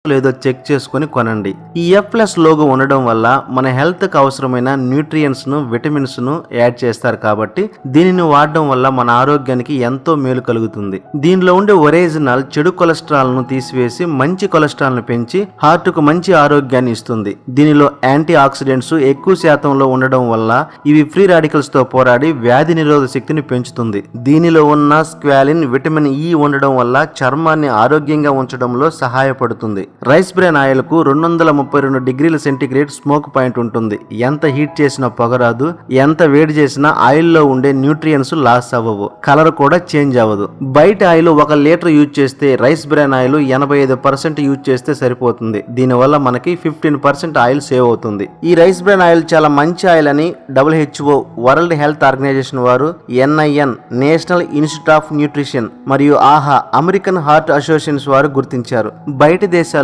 లేదో చెక్ చేసుకుని కొనండి. ఈ F+ లోగో ఉండడం వల్ల మన హెల్త్ కు అవసరమైన న్యూట్రియన్స్ ను విటమిన్స్ ను యాడ్ చేస్తారు కాబట్టి దీనిని వాడడం వల్ల మన ఆరోగ్యానికి ఎంతో మేలు కలుగుతుంది. దీనిలో ఉండే ఒరిజినల్ చెడు కొలెస్ట్రాల్ ను తీసివేసి మంచి కొలెస్ట్రాల్ ను పెంచి హార్ట్ కు మంచి ఆరోగ్యాన్ని ఇస్తుంది. దీనిలో యాంటీ ఆక్సిడెంట్స్ ఎక్కువ శాతంలో ఉండడం వల్ల ఇవి ఫ్రీ రాడికల్స్ తో పోరాడి వ్యాధి నిరోధక శక్తిని పెంచుతుంది. దీనిలో ఉన్న స్క్వాలిన్, విటమిన్ E ఉండడం వల్ల చర్మాన్ని ఆరోగ్యంగా ఉంచడంలో సహాయపడుతుంది. రైస్ బ్రాన్ ఆయిల్ కు 232 డిగ్రీల సెంటీగ్రేడ్ స్మోక్ పాయింట్ ఉంటుంది. ఎంత హీట్ చేసినా పొగరాదు, ఎంత వేడి చేసినా ఆయిల్ లో ఉండే న్యూట్రియన్స్ లాస్ అవ్వవు, కలర్ కూడా చేంజ్ అవ్వదు. బయట ఆయిల్ 1 లీటర్ యూజ్ చేస్తే రైస్ బ్రాన్ ఆయిల్ 85% యూజ్ చేస్తే సరిపోతుంది. దీనివల్ల మనకి 15% ఆయిల్ సేవ్ అవుతుంది. ఈ రైస్ బ్రాన్ ఆయిల్ చాలా మంచి ఆయిల్ అని WHO వరల్డ్ హెల్త్ ఆర్గనైజేషన్ వారు, NIN national institute of nutrition మరియు AHA అమెరికన్ హార్ట్ అసోసియేషన్ వారు గుర్తించారు. బయట దేశాల్లో